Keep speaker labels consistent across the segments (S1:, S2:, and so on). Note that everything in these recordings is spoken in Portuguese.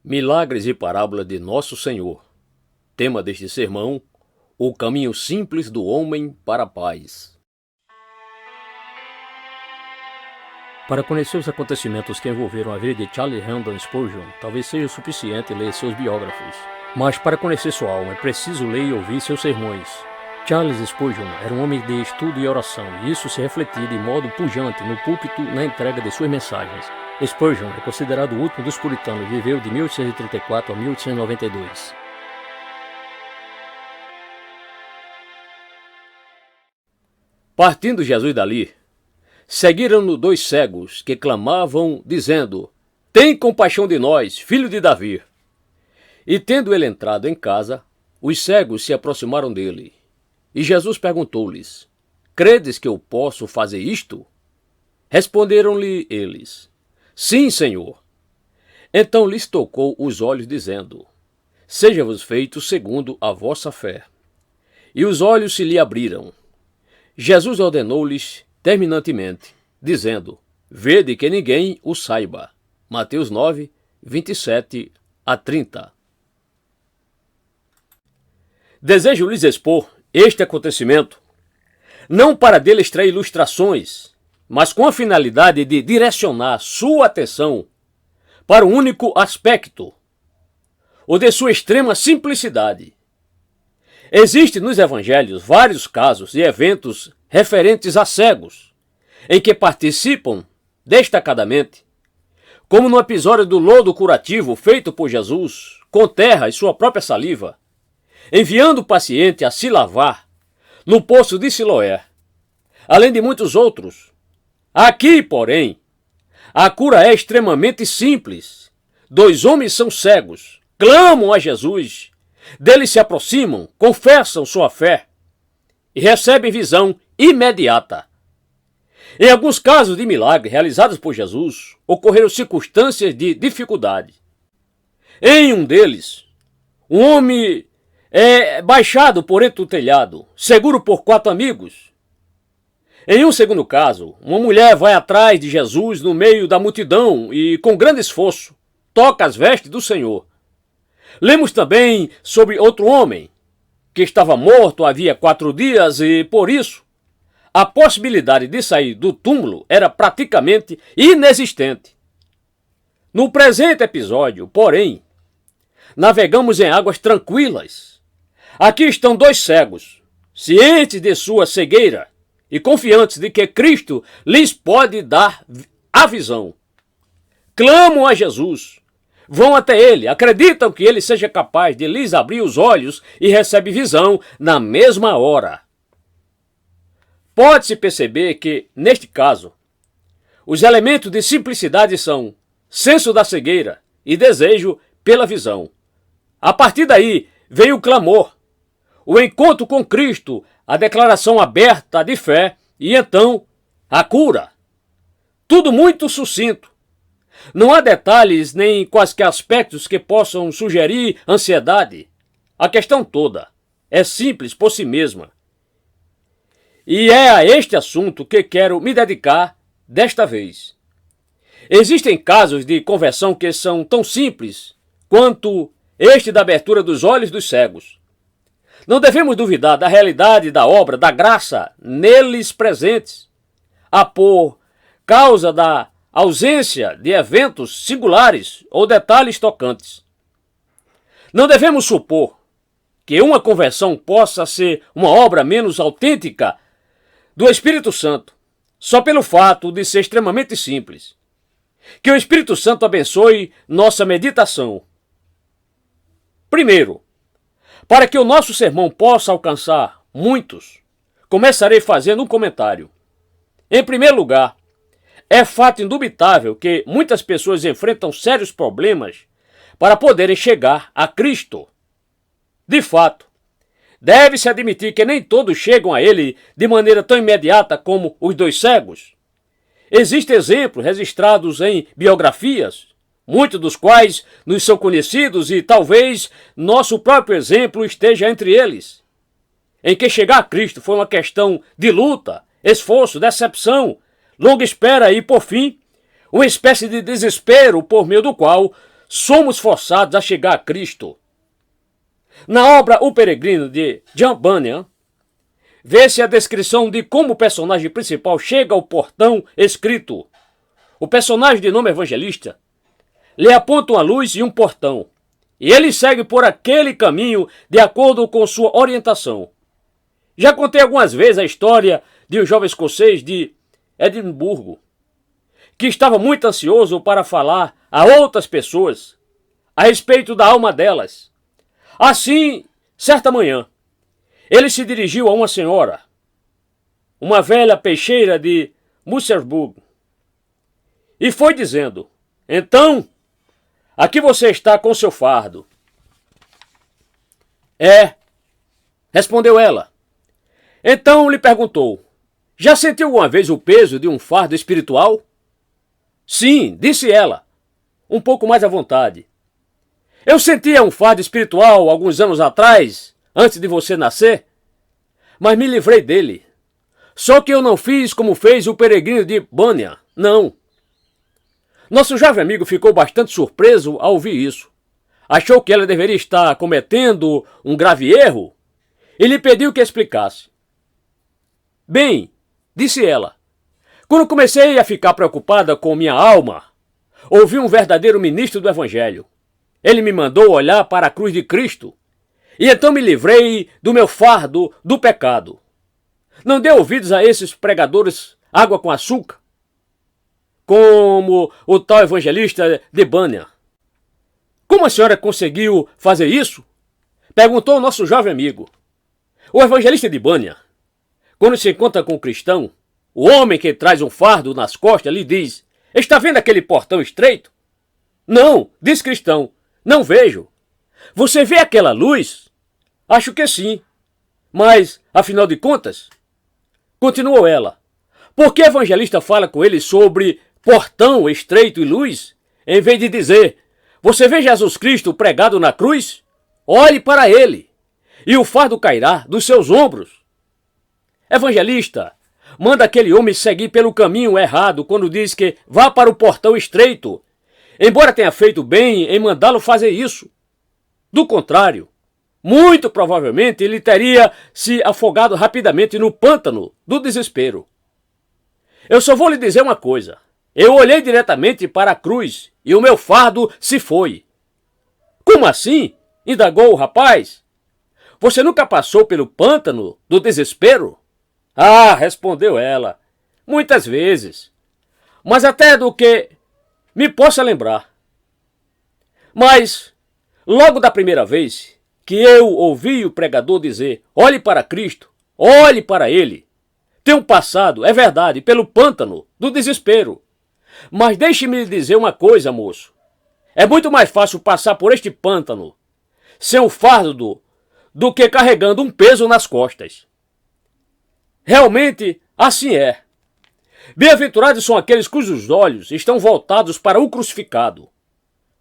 S1: Milagres e parábola de Nosso Senhor. Tema deste sermão: o caminho simples do homem para a paz. Para conhecer os acontecimentos que envolveram a vida de Charles Haddon Spurgeon, talvez seja suficiente ler seus biógrafos. Mas para conhecer sua alma é preciso ler e ouvir seus sermões. Charles Spurgeon era um homem de estudo e oração, e isso se refletia de modo pujante no púlpito na entrega de suas mensagens. Spurgeon é considerado o último dos puritanos e viveu de 1834 a 1892. Partindo Jesus dali, seguiram-no 2 cegos que clamavam, dizendo: Tem compaixão de nós, filho de Davi. E tendo ele entrado em casa, os cegos se aproximaram dele. E Jesus perguntou-lhes: Credes que eu posso fazer isto? Responderam-lhe eles: Sim, Senhor. Então lhes tocou os olhos, dizendo: Seja-vos feito segundo a vossa fé. E os olhos se lhe abriram. Jesus ordenou-lhes terminantemente, dizendo: Vede que ninguém o saiba. Mateus 9, 27 a 30. Desejo lhes expor este acontecimento, não para dele extrair ilustrações, mas com a finalidade de direcionar sua atenção para o único aspecto, o de sua extrema simplicidade. Existem nos evangelhos vários casos e eventos referentes a cegos, em que participam destacadamente, como no episódio do lodo curativo feito por Jesus com terra e sua própria saliva, enviando o paciente a se lavar no poço de Siloé, além de muitos outros. Aqui, porém, a cura é extremamente simples. 2 homens são cegos, clamam a Jesus, dele se aproximam, confessam sua fé e recebem visão imediata. Em alguns casos de milagre realizados por Jesus, ocorreram circunstâncias de dificuldade. Em um deles, um homem é baixado por entre o telhado, seguro por 4 amigos. Em um segundo caso, uma mulher vai atrás de Jesus no meio da multidão e, com grande esforço, toca as vestes do Senhor. Lemos também sobre outro homem que estava morto havia 4 dias e, por isso, a possibilidade de sair do túmulo era praticamente inexistente. No presente episódio, porém, navegamos em águas tranquilas. Aqui estão 2 cegos, cientes de sua cegueira e confiantes de que Cristo lhes pode dar a visão. Clamam a Jesus, vão até ele, acreditam que ele seja capaz de lhes abrir os olhos e recebe visão na mesma hora. Pode-se perceber que, neste caso, os elementos de simplicidade são senso da cegueira e desejo pela visão. A partir daí vem o clamor, o encontro com Cristo, a declaração aberta de fé e então a cura. Tudo muito sucinto. Não há detalhes nem quaisquer aspectos que possam sugerir ansiedade. A questão toda é simples por si mesma. E é a este assunto que quero me dedicar desta vez. Existem casos de conversão que são tão simples quanto este da abertura dos olhos dos cegos. Não devemos duvidar da realidade da obra, da graça neles presentes, a por causa da ausência de eventos singulares ou detalhes tocantes. Não devemos supor que uma conversão possa ser uma obra menos autêntica do Espírito Santo, só pelo fato de ser extremamente simples. Que o Espírito Santo abençoe nossa meditação. Primeiro, para que o nosso sermão possa alcançar muitos, começarei fazendo um comentário. Em primeiro lugar, é fato indubitável que muitas pessoas enfrentam sérios problemas para poderem chegar a Cristo. De fato, deve-se admitir que nem todos chegam a Ele de maneira tão imediata como os 2 cegos. Existem exemplos registrados em biografias, muitos dos quais nos são conhecidos e talvez nosso próprio exemplo esteja entre eles, em que chegar a Cristo foi uma questão de luta, esforço, decepção, longa espera e, por fim, uma espécie de desespero por meio do qual somos forçados a chegar a Cristo. Na obra O Peregrino, de John Bunyan, vê-se a descrição de como o personagem principal chega ao portão escrito. O personagem de nome Evangelista lhe aponta uma luz e um portão, e ele segue por aquele caminho de acordo com sua orientação. Já contei algumas vezes a história de um jovem escocês de Edimburgo, que estava muito ansioso para falar a outras pessoas a respeito da alma delas. Assim, certa manhã, ele se dirigiu a uma senhora, uma velha peixeira de Musselburgh, e foi dizendo: "Então, aqui você está com seu fardo." "É", respondeu ela. Então lhe perguntou: "Já sentiu alguma vez o peso de um fardo espiritual?" "Sim", disse ela, um pouco mais à vontade. "Eu sentia um fardo espiritual alguns anos atrás, antes de você nascer, mas me livrei dele. Só que eu não fiz como fez o peregrino de Bunyan, não." Nosso jovem amigo ficou bastante surpreso ao ouvir isso. Achou que ela deveria estar cometendo um grave erro e lhe pediu que explicasse. "Bem", disse ela, "quando comecei a ficar preocupada com minha alma, ouvi um verdadeiro ministro do Evangelho. Ele me mandou olhar para a cruz de Cristo, e então me livrei do meu fardo do pecado. Não dê ouvidos a esses pregadores água com açúcar, como o tal evangelista de Bunyan." "Como a senhora conseguiu fazer isso?" perguntou o nosso jovem amigo. O evangelista de Bunyan, quando se encontra com o cristão, o homem que traz um fardo nas costas lhe diz: "Está vendo aquele portão estreito?" "Não", diz cristão, "não vejo." "Você vê aquela luz?" "Acho que sim." "Mas, afinal de contas," continuou ela, "por que o evangelista fala com ele sobre portão estreito e luz, em vez de dizer: você vê Jesus Cristo pregado na cruz? Olhe para ele, e o fardo cairá dos seus ombros." Evangelista manda aquele homem seguir pelo caminho errado quando diz que vá para o portão estreito, embora tenha feito bem em mandá-lo fazer isso. Do contrário, muito provavelmente ele teria se afogado rapidamente no pântano do desespero. Eu só vou lhe dizer uma coisa: eu olhei diretamente para a cruz e o meu fardo se foi. Como assim? Indagou o rapaz. Você nunca passou pelo pântano do desespero? Ah, respondeu ela, muitas vezes, mas até do que me possa lembrar. Mas, logo da primeira vez que eu ouvi o pregador dizer: olhe para Cristo, olhe para ele, tenho passado, é verdade, pelo pântano do desespero. Mas deixe-me lhe dizer uma coisa, moço. É muito mais fácil passar por este pântano sem um fardo do que carregando um peso nas costas. Realmente, assim é. Bem-aventurados são aqueles cujos olhos estão voltados para o crucificado.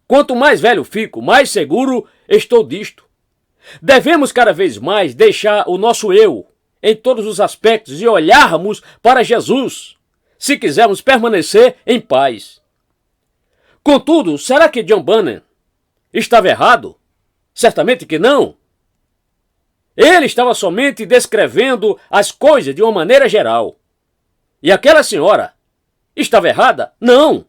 S1: Quanto mais velho fico, mais seguro estou disto. Devemos cada vez mais deixar o nosso eu em todos os aspectos e olharmos para Jesus, se quisermos permanecer em paz. Contudo, será que John Bunyan estava errado? Certamente que não. Ele estava somente descrevendo as coisas de uma maneira geral. E aquela senhora estava errada? Não.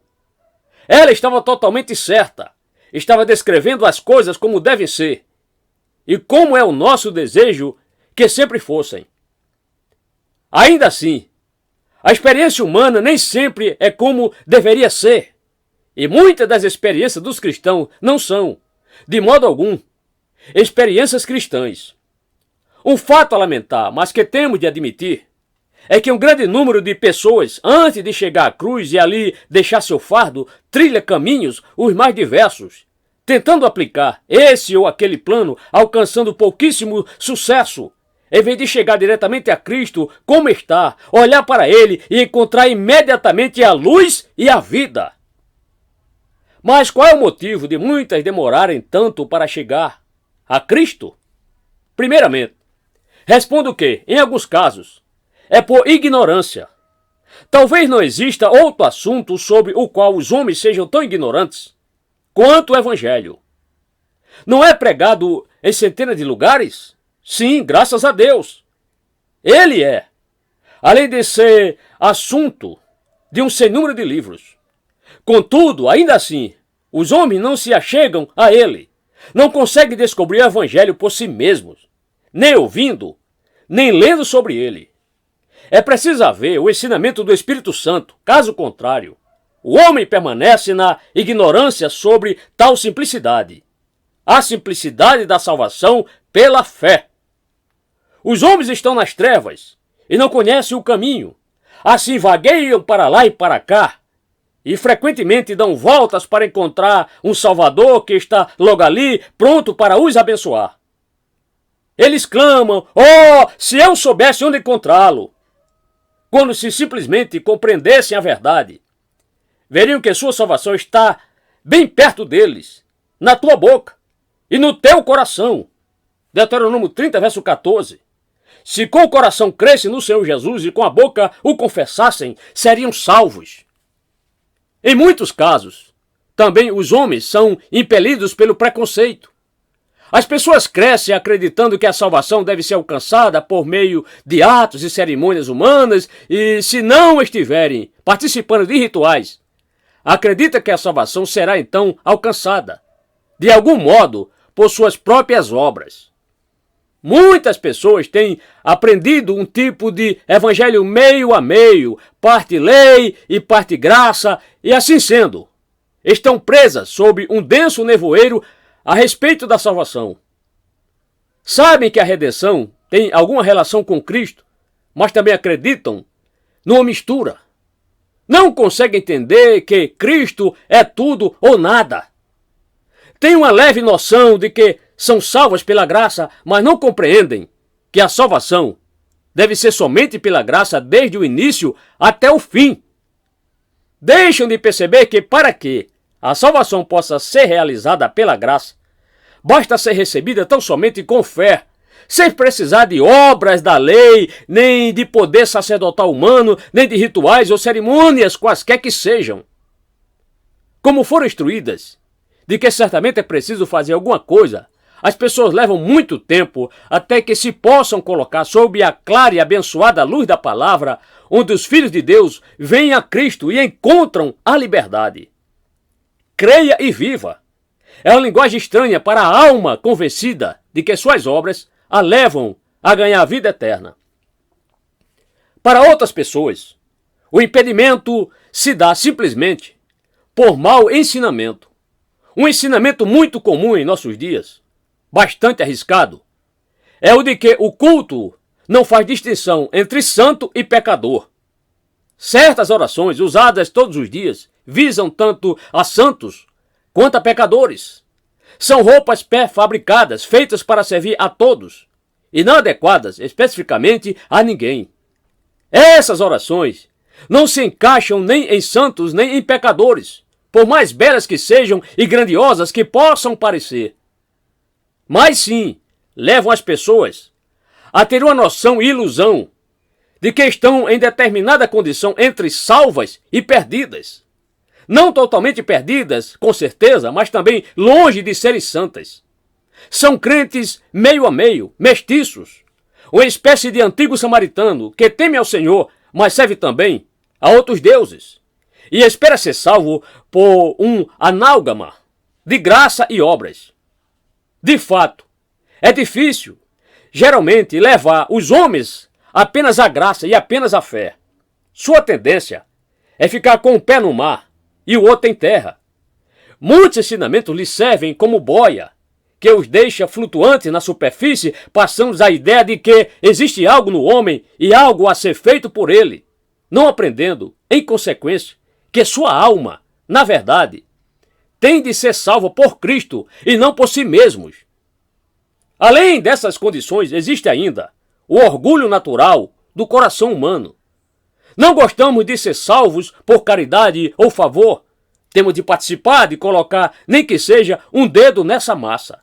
S1: Ela estava totalmente certa. Estava descrevendo as coisas como devem ser. E como é o nosso desejo que sempre fossem. Ainda assim, a experiência humana nem sempre é como deveria ser. E muitas das experiências dos cristãos não são, de modo algum, experiências cristãs. Um fato a lamentar, mas que temos de admitir, é que um grande número de pessoas, antes de chegar à cruz e ali deixar seu fardo, trilha caminhos os mais diversos, tentando aplicar esse ou aquele plano, alcançando pouquíssimo sucesso, em vez de chegar diretamente a Cristo como está, olhar para ele e encontrar imediatamente a luz e a vida. Mas qual é o motivo de muitas demorarem tanto para chegar a Cristo? Primeiramente, respondo que, em alguns casos, é por ignorância. Talvez não exista outro assunto sobre o qual os homens sejam tão ignorantes quanto o Evangelho. Não é pregado em centenas de lugares? Sim, graças a Deus. Ele é. Além de ser assunto de um sem número de livros. Contudo, ainda assim, os homens não se achegam a ele. Não conseguem descobrir o Evangelho por si mesmos, nem ouvindo, nem lendo sobre ele. É preciso haver o ensinamento do Espírito Santo. Caso contrário, o homem permanece na ignorância sobre tal simplicidade. A simplicidade da salvação pela fé. Os homens estão nas trevas e não conhecem o caminho. Assim vagueiam para lá e para cá e frequentemente dão voltas para encontrar um Salvador que está logo ali, pronto para os abençoar. Eles clamam: "Oh, se eu soubesse onde encontrá-lo!" Quando se simplesmente compreendessem a verdade, veriam que sua salvação está bem perto deles, na tua boca e no teu coração. Deuteronômio 30, verso 14. Se com o coração crescem no Senhor Jesus e com a boca o confessassem, seriam salvos. Em muitos casos, também os homens são impelidos pelo preconceito. As pessoas crescem acreditando que a salvação deve ser alcançada por meio de atos e cerimônias humanas e, se não estiverem participando de rituais, acredita que a salvação será então alcançada, de algum modo, por suas próprias obras. Muitas pessoas têm aprendido um tipo de evangelho meio a meio, parte lei e parte graça, e assim sendo, estão presas sob um denso nevoeiro a respeito da salvação. Sabem que a redenção tem alguma relação com Cristo, mas também acreditam numa mistura. Não conseguem entender que Cristo é tudo ou nada. Têm uma leve noção de que são salvas pela graça, mas não compreendem que a salvação deve ser somente pela graça desde o início até o fim. Deixam de perceber que para que a salvação possa ser realizada pela graça, basta ser recebida tão somente com fé, sem precisar de obras da lei, nem de poder sacerdotal humano, nem de rituais ou cerimônias quaisquer que sejam. Como foram instruídas de que certamente é preciso fazer alguma coisa, as pessoas levam muito tempo até que se possam colocar sob a clara e abençoada luz da palavra, onde os filhos de Deus vêm a Cristo e encontram a liberdade. Creia e viva. É uma linguagem estranha para a alma convencida de que suas obras a levam a ganhar a vida eterna. Para outras pessoas, o impedimento se dá simplesmente por mau ensinamento. Um ensinamento muito comum em nossos dias, bastante arriscado, é o de que o culto não faz distinção entre santo e pecador. Certas orações usadas todos os dias visam tanto a santos quanto a pecadores. São roupas pré-fabricadas, feitas para servir a todos, e não adequadas especificamente a ninguém. Essas orações não se encaixam nem em santos nem em pecadores, por mais belas que sejam e grandiosas que possam parecer. Mas sim, levam as pessoas a ter uma noção e ilusão de que estão em determinada condição entre salvas e perdidas. Não totalmente perdidas, com certeza, mas também longe de serem santas. São crentes meio a meio, mestiços, uma espécie de antigo samaritano que teme ao Senhor, mas serve também a outros deuses, e espera ser salvo por um análgama de graça e obras. De fato, é difícil, geralmente, levar os homens apenas à graça e apenas à fé. Sua tendência é ficar com o pé no mar e o outro em terra. Muitos ensinamentos lhes servem como boia, que os deixa flutuantes na superfície, passando a ideia de que existe algo no homem e algo a ser feito por ele, não aprendendo, em consequência, que sua alma, na verdade, tem de ser salva por Cristo e não por si mesmos. Além dessas condições, existe ainda o orgulho natural do coração humano. Não gostamos de ser salvos por caridade ou favor. Temos de participar, de colocar, nem que seja, um dedo nessa massa.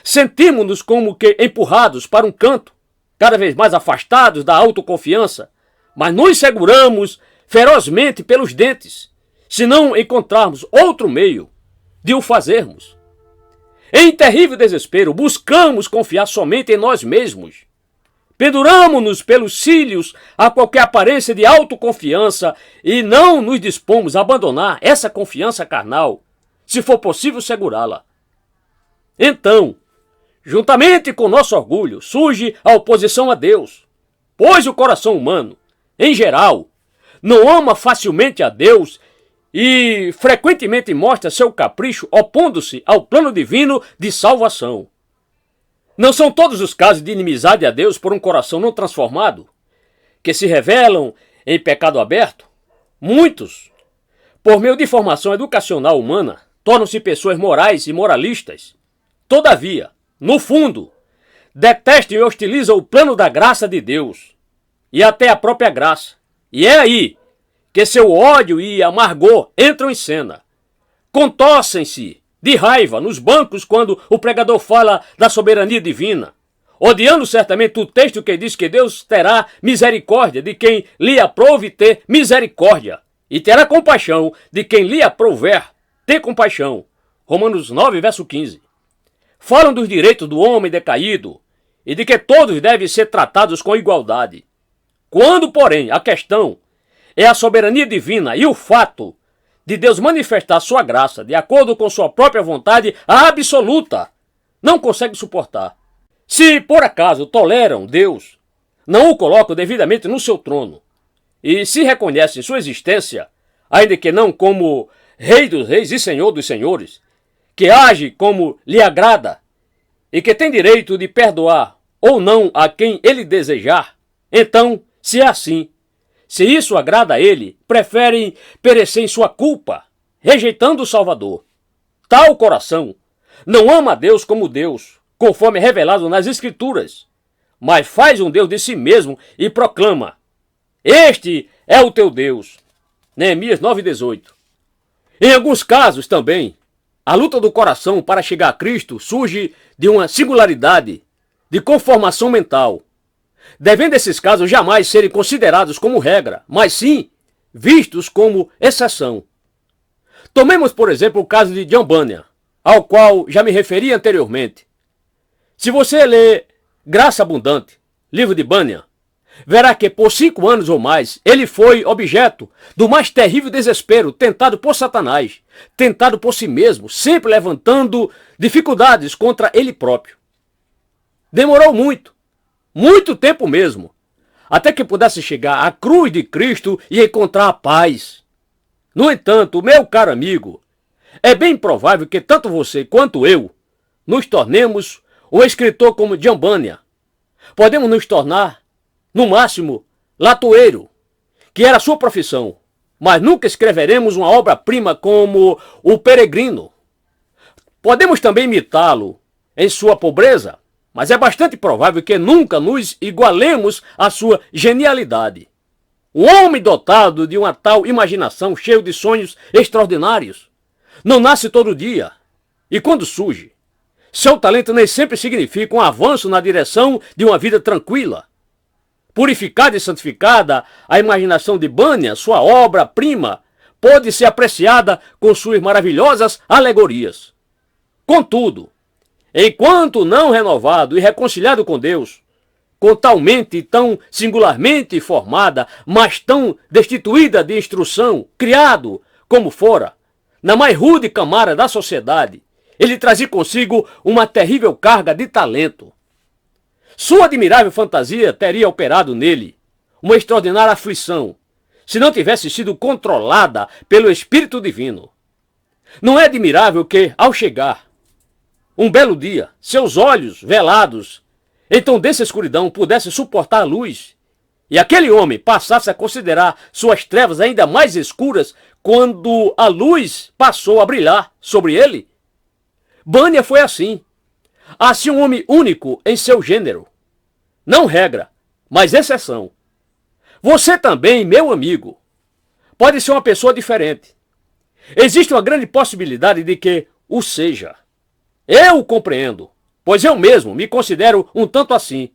S1: Sentimos-nos como que empurrados para um canto, cada vez mais afastados da autoconfiança, mas nos seguramos ferozmente pelos dentes, se não encontrarmos outro meio de o fazermos. Em terrível desespero, buscamos confiar somente em nós mesmos. Penduramo-nos pelos cílios a qualquer aparência de autoconfiança e não nos dispomos a abandonar essa confiança carnal, se for possível segurá-la. Então, juntamente com nosso orgulho, surge a oposição a Deus, pois o coração humano, em geral, não ama facilmente a Deus e frequentemente mostra seu capricho opondo-se ao plano divino de salvação. Não são todos os casos de inimizade a Deus por um coração não transformado, que se revelam em pecado aberto? Muitos, por meio de formação educacional humana, tornam-se pessoas morais e moralistas. Todavia, no fundo, detestam e hostilizam o plano da graça de Deus e até a própria graça. E é aí que seu ódio e amargor entram em cena. Contorcem-se de raiva nos bancos quando o pregador fala da soberania divina, odiando certamente o texto que diz que Deus terá misericórdia de quem lhe aprouve ter misericórdia, e terá compaixão de quem lhe aprouver ter compaixão. Romanos 9, verso 15. Falam dos direitos do homem decaído e de que todos devem ser tratados com igualdade. Quando, porém, a questão é a soberania divina e o fato de Deus manifestar sua graça de acordo com sua própria vontade absoluta, não consegue suportar. Se por acaso toleram Deus, não o colocam devidamente no seu trono, e se reconhecem sua existência, ainda que não como Rei dos Reis e Senhor dos Senhores, que age como lhe agrada e que tem direito de perdoar ou não a quem ele desejar, então, se é assim, se isso agrada a ele, preferem perecer em sua culpa, rejeitando o Salvador. Tal coração não ama a Deus como Deus, conforme revelado nas Escrituras, mas faz um Deus de si mesmo e proclama: este é o teu Deus. Neemias 9,18. Em alguns casos também, a luta do coração para chegar a Cristo surge de uma singularidade de conformação mental, devendo esses casos jamais serem considerados como regra, mas sim vistos como exceção. Tomemos, por exemplo, o caso de John Bunyan, ao qual já me referi anteriormente. Se você ler Graça Abundante, livro de Bunyan, verá que por 5 anos ou mais ele foi objeto do mais terrível desespero, tentado por Satanás, tentado por si mesmo, sempre levantando dificuldades contra ele próprio. Demorou muito tempo mesmo, até que pudesse chegar à cruz de Cristo e encontrar a paz. No entanto, meu caro amigo, é bem provável que tanto você quanto eu nos tornemos um escritor como John Bunyan. Podemos nos tornar, no máximo, latoeiro, que era sua profissão, mas nunca escreveremos uma obra-prima como O Peregrino. Podemos também imitá-lo em sua pobreza, mas é bastante provável que nunca nos igualemos à sua genialidade. O homem dotado de uma tal imaginação, cheio de sonhos extraordinários, não nasce todo dia, e quando surge, seu talento nem sempre significa um avanço na direção de uma vida tranquila. Purificada e santificada, a imaginação de Bunyan, sua obra-prima, pode ser apreciada com suas maravilhosas alegorias. Contudo, enquanto não renovado e reconciliado com Deus, com tal mente tão singularmente formada, mas tão destituída de instrução, criado, como fora, na mais rude camara da sociedade, ele trazia consigo uma terrível carga de talento. Sua admirável fantasia teria operado nele uma extraordinária aflição, se não tivesse sido controlada pelo Espírito Divino. Não é admirável que, ao chegar um belo dia, seus olhos velados em tão densa escuridão pudessem suportar a luz, e aquele homem passasse a considerar suas trevas ainda mais escuras quando a luz passou a brilhar sobre ele? Bunyan foi assim. Assim um homem único em seu gênero. Não regra, mas exceção. Você também, meu amigo, pode ser uma pessoa diferente. Existe uma grande possibilidade de que o seja. Eu o compreendo, pois eu mesmo me considero um tanto assim.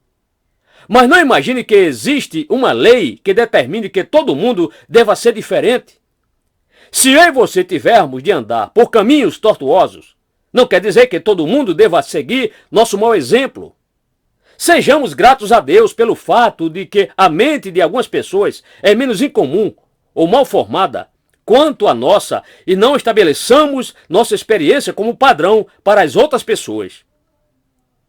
S1: Mas não imagine que existe uma lei que determine que todo mundo deva ser diferente. Se eu e você tivermos de andar por caminhos tortuosos, não quer dizer que todo mundo deva seguir nosso mau exemplo. Sejamos gratos a Deus pelo fato de que a mente de algumas pessoas é menos incomum ou mal formada quanto a nossa e não estabeleçamos nossa experiência como padrão para as outras pessoas.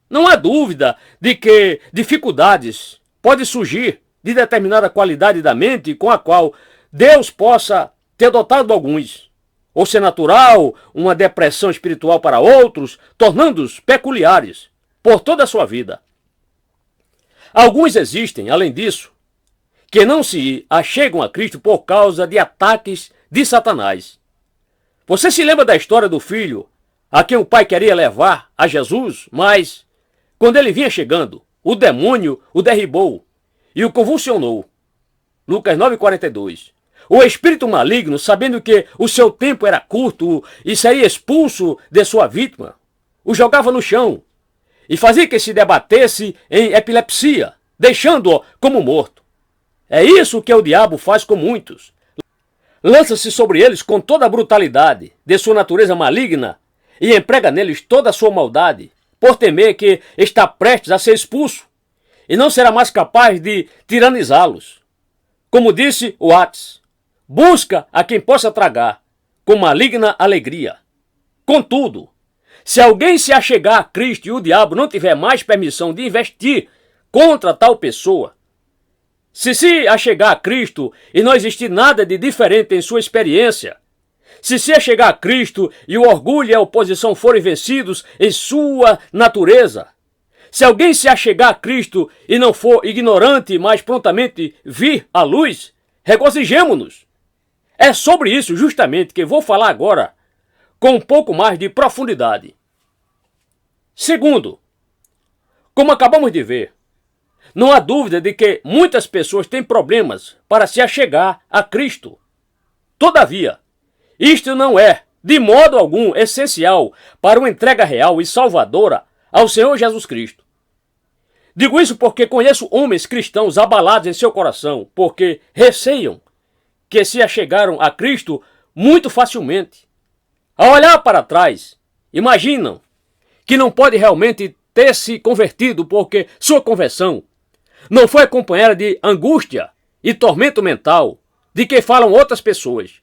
S1: Não há dúvida de que dificuldades podem surgir de determinada qualidade da mente com a qual Deus possa ter dotado alguns, ou ser natural, uma depressão espiritual para outros, tornando-os peculiares por toda a sua vida. Alguns existem, além disso, que não se achegam a Cristo por causa de ataques de Satanás. Você se lembra da história do filho a quem o pai queria levar a Jesus, mas quando ele vinha chegando, o demônio o derribou e o convulsionou. Lucas 9,42. O espírito maligno, sabendo que o seu tempo era curto e seria expulso de sua vítima, o jogava no chão e fazia que se debatesse em epilepsia, deixando-o como morto. É isso que o diabo faz com muitos. Lança-se sobre eles com toda a brutalidade de sua natureza maligna e emprega neles toda a sua maldade, por temer que está prestes a ser expulso e não será mais capaz de tiranizá-los. Como disse o Watts, busca a quem possa tragar com maligna alegria. Contudo, se alguém se achegar a Cristo e o diabo não tiver mais permissão de investir contra tal pessoa, se achegar a Cristo e não existir nada de diferente em sua experiência, se achegar a Cristo e o orgulho e a oposição forem vencidos em sua natureza, se alguém se achegar a Cristo e não for ignorante, mas prontamente vir à luz, regozijemo-nos. É sobre isso justamente que vou falar agora, com um pouco mais de profundidade. Segundo, como acabamos de ver, não há dúvida de que muitas pessoas têm problemas para se achegar a Cristo. Todavia, isto não é, de modo algum, essencial para uma entrega real e salvadora ao Senhor Jesus Cristo. Digo isso porque conheço homens cristãos abalados em seu coração, porque receiam que se achegaram a Cristo muito facilmente. Ao olhar para trás, imaginam que não pode realmente ter se convertido porque sua conversão não foi acompanhada de angústia e tormento mental de que falam outras pessoas.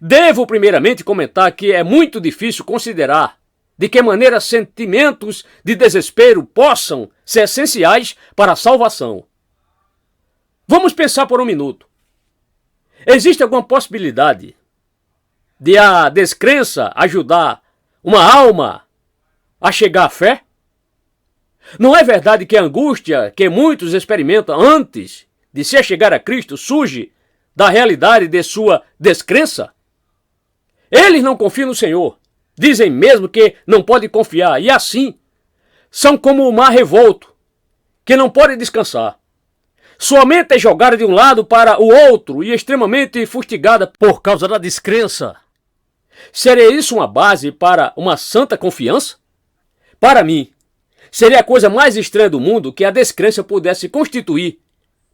S1: Devo primeiramente comentar que é muito difícil considerar de que maneira sentimentos de desespero possam ser essenciais para a salvação. Vamos pensar por um minuto. Existe alguma possibilidade de a descrença ajudar uma alma a chegar à fé? Não é verdade que a angústia que muitos experimentam antes de se achegar a Cristo surge da realidade de sua descrença? Eles não confiam no Senhor. Dizem mesmo que não podem confiar e assim são como o mar revolto, que não pode descansar. Sua mente é jogada de um lado para o outro e extremamente fustigada por causa da descrença. Seria isso uma base para uma santa confiança? Para mim, seria a coisa mais estranha do mundo que a descrença pudesse constituir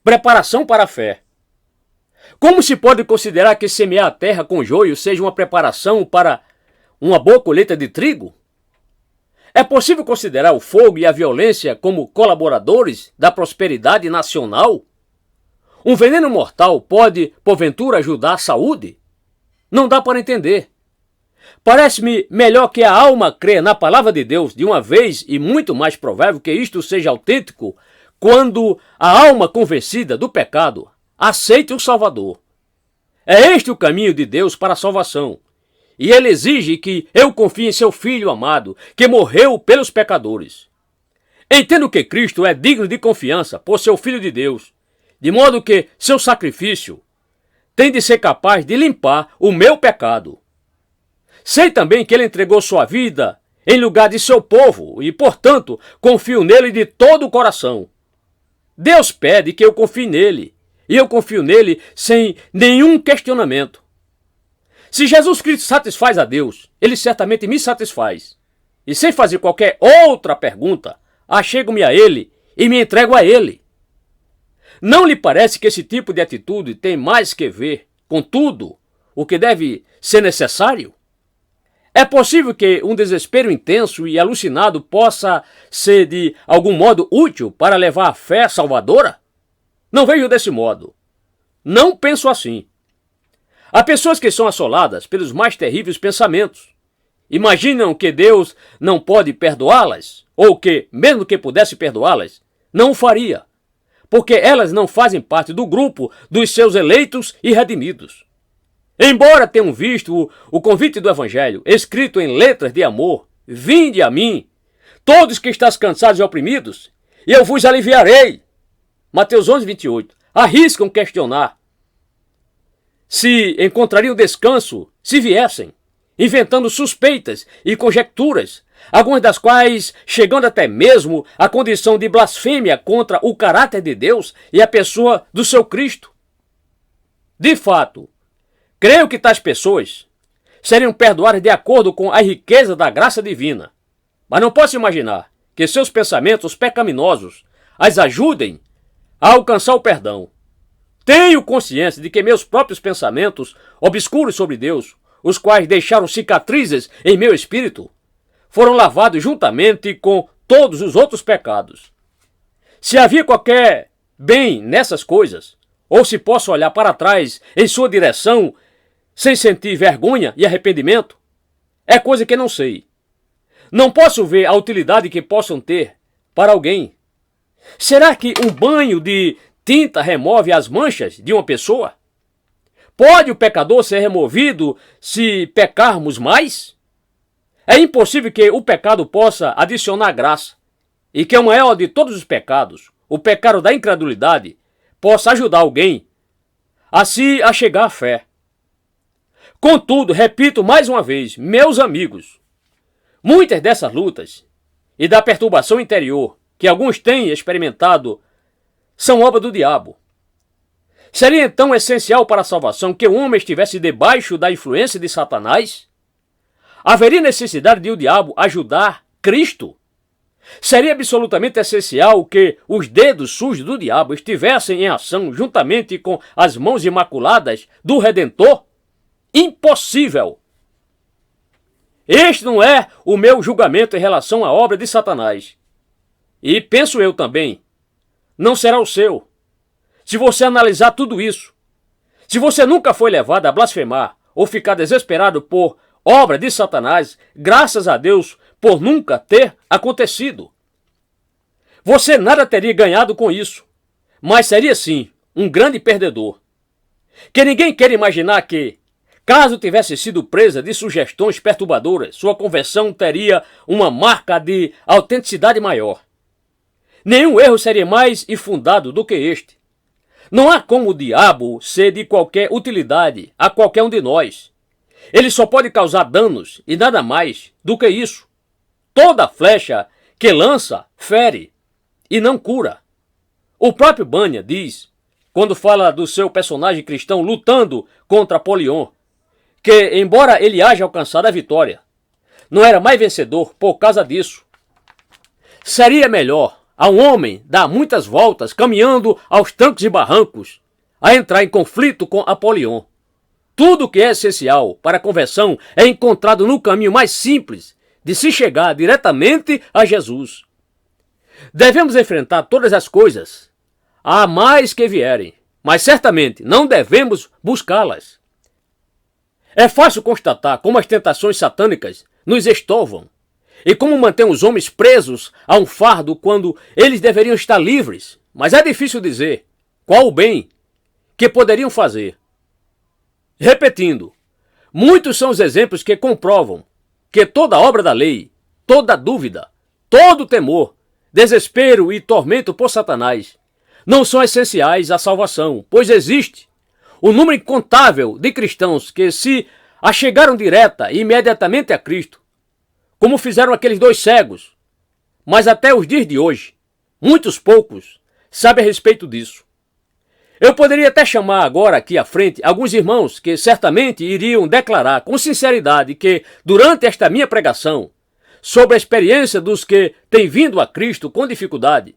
S1: preparação para a fé. Como se pode considerar que semear a terra com joio seja uma preparação para uma boa colheita de trigo? É possível considerar o fogo e a violência como colaboradores da prosperidade nacional? Um veneno mortal pode, porventura, ajudar a saúde? Não dá para entender. Parece-me melhor que a alma creia na palavra de Deus de uma vez e muito mais provável que isto seja autêntico quando a alma convencida do pecado aceite o Salvador. É este o caminho de Deus para a salvação. E ele exige que eu confie em seu Filho amado, que morreu pelos pecadores. Entendo que Cristo é digno de confiança por seu Filho de Deus, de modo que seu sacrifício tem de ser capaz de limpar o meu pecado. Sei também que ele entregou sua vida em lugar de seu povo e, portanto, confio nele de todo o coração. Deus pede que eu confie nele, e eu confio nele sem nenhum questionamento. Se Jesus Cristo satisfaz a Deus, ele certamente me satisfaz. E sem fazer qualquer outra pergunta, achego-me a ele e me entrego a ele. Não lhe parece que esse tipo de atitude tem mais que ver, contudo, o que deve ser necessário? É possível que um desespero intenso e alucinado possa ser de algum modo útil para levar a fé salvadora? Não vejo desse modo. Não penso assim. Há pessoas que são assoladas pelos mais terríveis pensamentos. Imaginam que Deus não pode perdoá-las, ou que, mesmo que pudesse perdoá-las, não o faria, porque elas não fazem parte do grupo dos seus eleitos e redimidos. Embora tenham visto o convite do Evangelho, escrito em letras de amor, vinde a mim, todos que estáis cansados e oprimidos, e eu vos aliviarei. Mateus 11, 28. Arriscam questionar se encontrariam descanso se viessem, inventando suspeitas e conjecturas, algumas das quais chegando até mesmo à condição de blasfêmia contra o caráter de Deus e a pessoa do seu Cristo. De fato, creio que tais pessoas seriam perdoadas de acordo com a riqueza da graça divina, mas não posso imaginar que seus pensamentos pecaminosos as ajudem a alcançar o perdão. Tenho consciência de que meus próprios pensamentos obscuros sobre Deus, os quais deixaram cicatrizes em meu espírito, foram lavados juntamente com todos os outros pecados. Se havia qualquer bem nessas coisas, ou se posso olhar para trás em sua direção sem sentir vergonha e arrependimento, é coisa que não sei. Não posso ver a utilidade que possam ter para alguém. Será que um banho de tinta remove as manchas de uma pessoa? Pode o pecador ser removido se pecarmos mais? É impossível que o pecado possa adicionar graça, e que o maior de todos os pecados, o pecado da incredulidade, possa ajudar alguém a se achegar à fé. Contudo, repito mais uma vez, meus amigos, muitas dessas lutas e da perturbação interior que alguns têm experimentado são obra do diabo. Seria então essencial para a salvação que o homem estivesse debaixo da influência de Satanás? Haveria necessidade de o diabo ajudar Cristo? Seria absolutamente essencial que os dedos sujos do diabo estivessem em ação juntamente com as mãos imaculadas do Redentor? Impossível! Este não é o meu julgamento em relação à obra de Satanás. E penso eu também, não será o seu. Se você analisar tudo isso, se você nunca foi levado a blasfemar ou ficar desesperado por obra de Satanás, graças a Deus por nunca ter acontecido. Você nada teria ganhado com isso, mas seria sim um grande perdedor. Que ninguém quer imaginar que, caso tivesse sido presa de sugestões perturbadoras, sua conversão teria uma marca de autenticidade maior. Nenhum erro seria mais infundado do que este. Não há como o diabo ser de qualquer utilidade a qualquer um de nós. Ele só pode causar danos e nada mais do que isso. Toda flecha que lança fere e não cura. O próprio Bunyan diz, quando fala do seu personagem cristão lutando contra Apolion, que embora ele haja alcançado a vitória, não era mais vencedor por causa disso. Seria melhor a um homem dar muitas voltas caminhando aos trancos e barrancos a entrar em conflito com Apolion. Tudo que é essencial para a conversão é encontrado no caminho mais simples de se chegar diretamente a Jesus. Devemos enfrentar todas as coisas, há mais que vierem, mas certamente não devemos buscá-las. É fácil constatar como as tentações satânicas nos estorvam e como mantém os homens presos a um fardo quando eles deveriam estar livres, mas é difícil dizer qual o bem que poderiam fazer. Repetindo, muitos são os exemplos que comprovam que toda obra da lei, toda dúvida, todo temor, desespero e tormento por Satanás não são essenciais à salvação, pois existe um número incontável de cristãos que se achegaram direta e imediatamente a Cristo, como fizeram aqueles dois cegos, mas até os dias de hoje, muitos poucos sabem a respeito disso. Eu poderia até chamar agora aqui à frente alguns irmãos que certamente iriam declarar com sinceridade que, durante esta minha pregação, sobre a experiência dos que têm vindo a Cristo com dificuldade,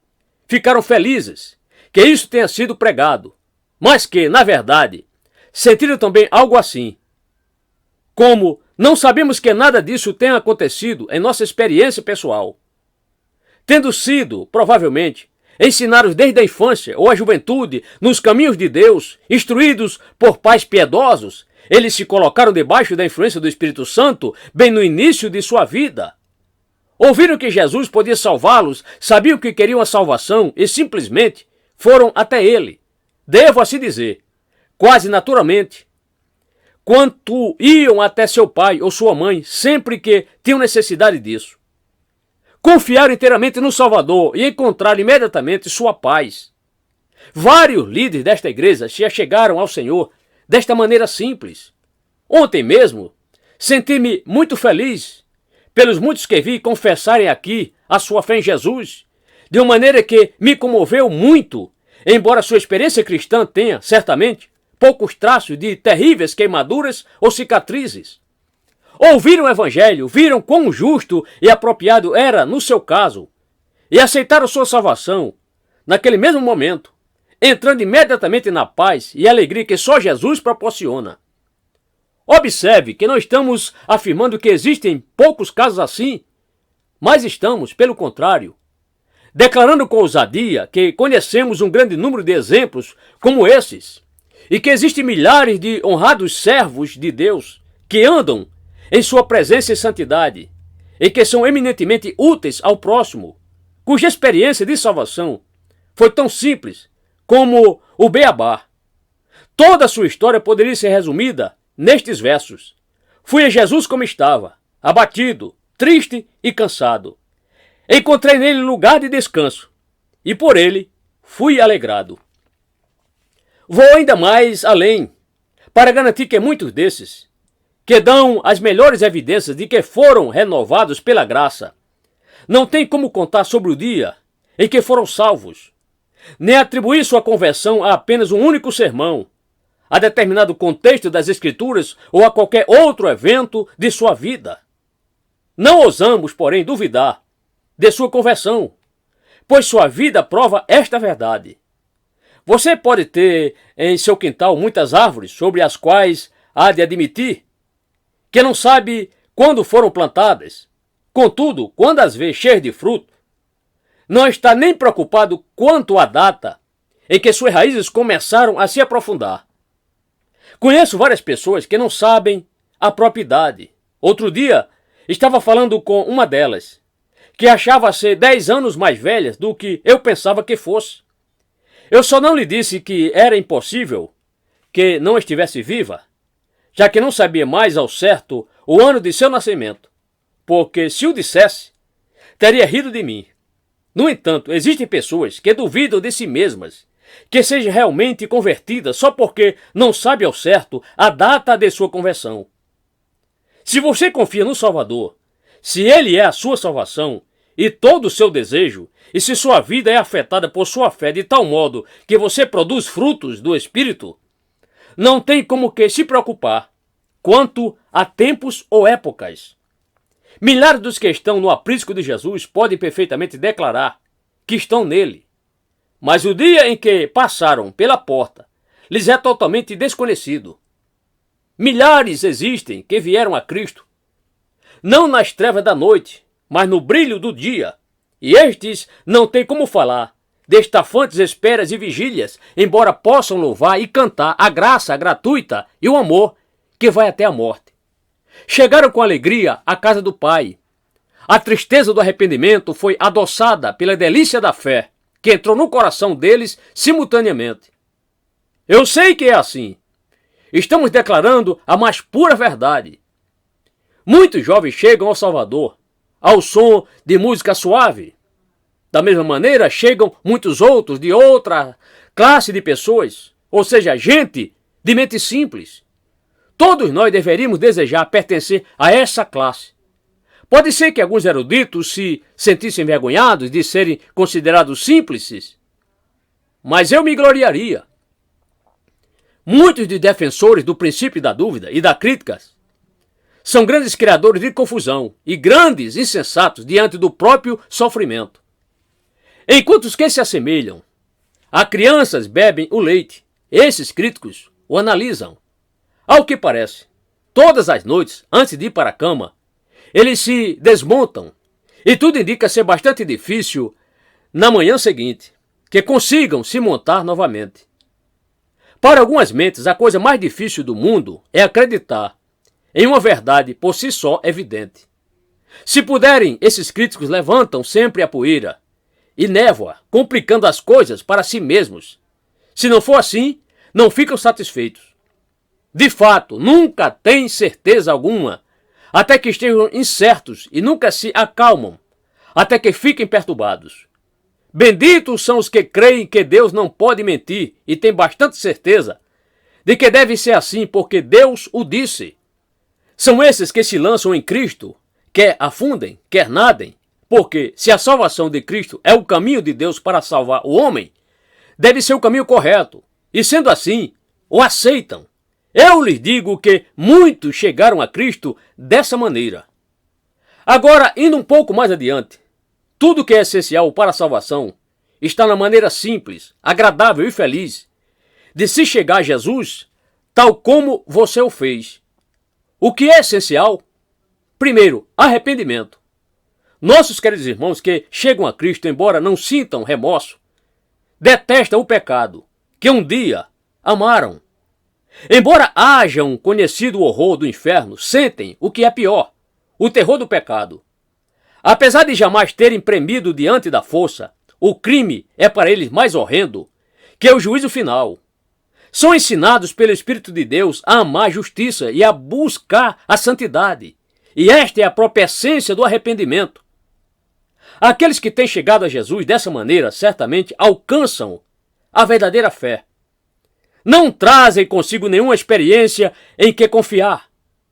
S1: ficaram felizes que isso tenha sido pregado, mas que, na verdade, sentiram também algo assim, como não sabemos que nada disso tenha acontecido em nossa experiência pessoal, tendo sido, provavelmente, ensinados desde a infância ou a juventude nos caminhos de Deus, instruídos por pais piedosos, eles se colocaram debaixo da influência do Espírito Santo bem no início de sua vida. Ouviram que Jesus podia salvá-los, sabiam que queriam a salvação e simplesmente foram até ele. Devo assim dizer, quase naturalmente, quanto iam até seu pai ou sua mãe sempre que tinham necessidade disso. Confiaram inteiramente no Salvador e encontraram imediatamente sua paz. Vários líderes desta igreja se achegaram ao Senhor desta maneira simples. Ontem mesmo, senti-me muito feliz pelos muitos que vi confessarem aqui a sua fé em Jesus, de uma maneira que me comoveu muito, embora sua experiência cristã tenha, certamente, poucos traços de terríveis queimaduras ou cicatrizes. Ouviram o Evangelho, viram quão justo e apropriado era no seu caso, e aceitaram sua salvação naquele mesmo momento, entrando imediatamente na paz e alegria que só Jesus proporciona. Observe que não estamos afirmando que existem poucos casos assim, mas estamos, pelo contrário, declarando com ousadia que conhecemos um grande número de exemplos como esses, e que existem milhares de honrados servos de Deus que andam em sua presença e santidade, e que são eminentemente úteis ao próximo, cuja experiência de salvação foi tão simples como o beabá. Toda a sua história poderia ser resumida nestes versos. Fui a Jesus como estava, abatido, triste e cansado. Encontrei nele lugar de descanso, e por ele fui alegrado. Vou ainda mais além, para garantir que muitos desses, que dão as melhores evidências de que foram renovados pela graça, não têm como contar sobre o dia em que foram salvos, nem atribuir sua conversão a apenas um único sermão, a determinado contexto das Escrituras ou a qualquer outro evento de sua vida. Não ousamos, porém, duvidar de sua conversão, pois sua vida prova esta verdade. Você pode ter em seu quintal muitas árvores sobre as quais há de admitir que não sabe quando foram plantadas. Contudo, quando as vê cheias de fruto, não está nem preocupado quanto à data em que suas raízes começaram a se aprofundar. Conheço várias pessoas que não sabem a própria idade. Outro dia, estava falando com uma delas, que achava ser 10 anos mais velha do que eu pensava que fosse. Eu só não lhe disse que era impossível que não estivesse viva, já que não sabia mais ao certo o ano de seu nascimento, porque se o dissesse, teria rido de mim. No entanto, existem pessoas que duvidam de si mesmas, que seja realmente convertida só porque não sabe ao certo a data de sua conversão. Se você confia no Salvador, se Ele é a sua salvação e todo o seu desejo, e se sua vida é afetada por sua fé de tal modo que você produz frutos do Espírito, não tem como que se preocupar quanto a tempos ou épocas. Milhares dos que estão no aprisco de Jesus podem perfeitamente declarar que estão nele, mas o dia em que passaram pela porta lhes é totalmente desconhecido. Milhares existem que vieram a Cristo, não nas trevas da noite, mas no brilho do dia, e estes não têm como falar de estafantes esperas e vigílias, embora possam louvar e cantar a graça gratuita e o amor que vai até a morte. Chegaram com alegria à casa do Pai. A tristeza do arrependimento foi adoçada pela delícia da fé, que entrou no coração deles simultaneamente. Eu sei que é assim. Estamos declarando a mais pura verdade. Muitos jovens chegam ao Salvador ao som de música suave. Da mesma maneira, chegam muitos outros de outra classe de pessoas, ou seja, gente de mente simples. Todos nós deveríamos desejar pertencer a essa classe. Pode ser que alguns eruditos se sentissem envergonhados de serem considerados simples, mas eu me gloriaria. Muitos de defensores do princípio da dúvida e da crítica são grandes criadores de confusão e grandes insensatos diante do próprio sofrimento. Enquanto os que se assemelham a crianças bebem o leite, esses críticos o analisam. Ao que parece, todas as noites, antes de ir para a cama, eles se desmontam e tudo indica ser bastante difícil na manhã seguinte que consigam se montar novamente. Para algumas mentes, a coisa mais difícil do mundo é acreditar em uma verdade por si só evidente. Se puderem, esses críticos levantam sempre a poeira e névoa, complicando as coisas para si mesmos. Se não for assim, não ficam satisfeitos. De fato, nunca têm certeza alguma, até que estejam incertos e nunca se acalmam, até que fiquem perturbados. Benditos são os que creem que Deus não pode mentir e têm bastante certeza de que deve ser assim porque Deus o disse. São esses que se lançam em Cristo, quer afundem, quer nadem, porque se a salvação de Cristo é o caminho de Deus para salvar o homem, deve ser o caminho correto, e sendo assim, o aceitam. Eu lhes digo que muitos chegaram a Cristo dessa maneira. Agora, indo um pouco mais adiante, tudo que é essencial para a salvação está na maneira simples, agradável e feliz de se chegar a Jesus, tal como você o fez. O que é essencial? Primeiro, arrependimento. Nossos queridos irmãos que chegam a Cristo, embora não sintam remorso, detestam o pecado que um dia amaram. Embora hajam conhecido o horror do inferno, sentem o que é pior, o terror do pecado. Apesar de jamais terem premido diante da força, o crime é para eles mais horrendo que o juízo final. São ensinados pelo Espírito de Deus a amar a justiça e a buscar a santidade. E esta é a própria essência do arrependimento. Aqueles que têm chegado a Jesus dessa maneira certamente alcançam a verdadeira fé. Não trazem consigo nenhuma experiência em que confiar,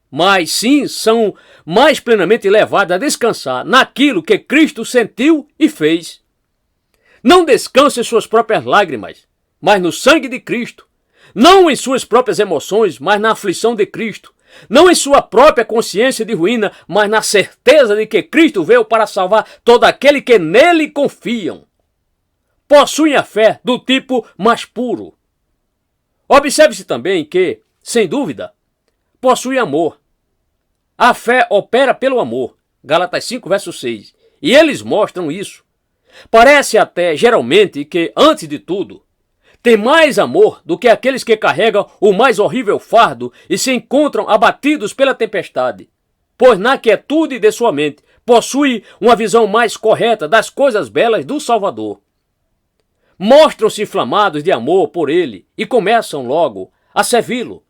S1: mas sim são mais plenamente levados a descansar naquilo que Cristo sentiu e fez. Não descansam em suas próprias lágrimas, mas no sangue de Cristo. Não em suas próprias emoções, mas na aflição de Cristo. Não em sua própria consciência de ruína, mas na certeza de que Cristo veio para salvar todo aquele que nele confiam. Possuem a fé do tipo mais puro. Observe-se também que, sem dúvida, possui amor. A fé opera pelo amor. Gálatas 5, verso 6. E eles mostram isso. Parece até, geralmente, que, antes de tudo, tem mais amor do que aqueles que carregam o mais horrível fardo e se encontram abatidos pela tempestade, pois na quietude de sua mente possui uma visão mais correta das coisas belas do Salvador. Mostram-se inflamados de amor por ele e começam logo a servi-lo,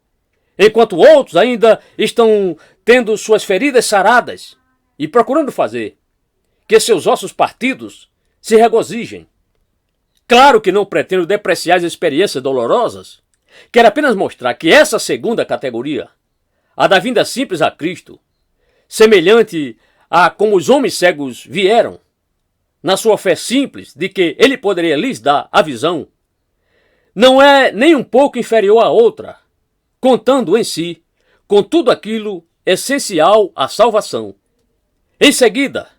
S1: enquanto outros ainda estão tendo suas feridas saradas e procurando fazer que seus ossos partidos se regozijem. Claro que não pretendo depreciar as experiências dolorosas, quero apenas mostrar que essa segunda categoria, a da vinda simples a Cristo, semelhante a como os homens cegos vieram, na sua fé simples de que ele poderia lhes dar a visão, não é nem um pouco inferior à outra, contando em si com tudo aquilo essencial à salvação. Em seguida,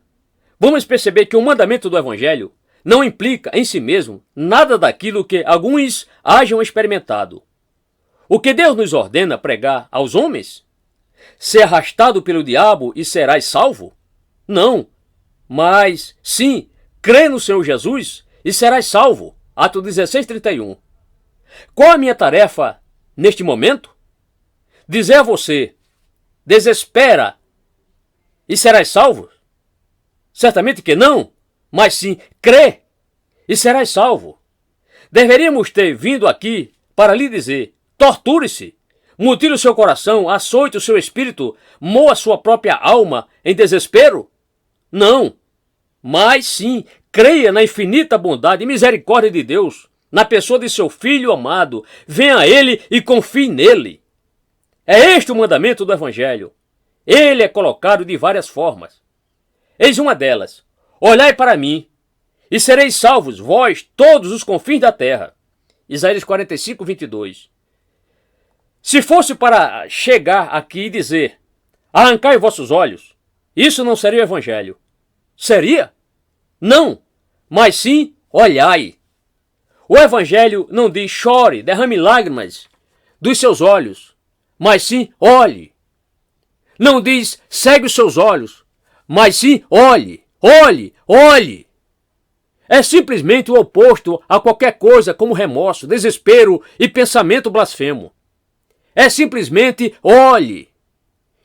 S1: vamos perceber que o mandamento do Evangelho não implica em si mesmo nada daquilo que alguns hajam experimentado. O que Deus nos ordena pregar aos homens? Ser arrastado pelo diabo e serás salvo? Não, mas sim, crê no Senhor Jesus e serás salvo. Atos 16:31. Qual a minha tarefa neste momento? Dizer a você, desespera e serás salvo? Certamente que não. Mas sim, crê e serás salvo. Deveríamos ter vindo aqui para lhe dizer, torture-se, mutile o seu coração, açoite o seu espírito, moa sua própria alma em desespero? Não, mas sim, creia na infinita bondade e misericórdia de Deus, na pessoa de seu Filho amado, venha a Ele e confie nele. É este o mandamento do Evangelho. Ele é colocado de várias formas. Eis uma delas. Olhai para mim, e sereis salvos, vós, todos os confins da terra. Isaías 45, 22. Se fosse para chegar aqui e dizer, arrancai vossos olhos, isso não seria o Evangelho. Seria? Não, mas sim, olhai. O Evangelho não diz chore, derrame lágrimas dos seus olhos, mas sim, olhe. Não diz, segue os seus olhos, mas sim, olhe, olhe, olhe. É simplesmente o oposto a qualquer coisa como remorso, desespero e pensamento blasfemo. É simplesmente olhe.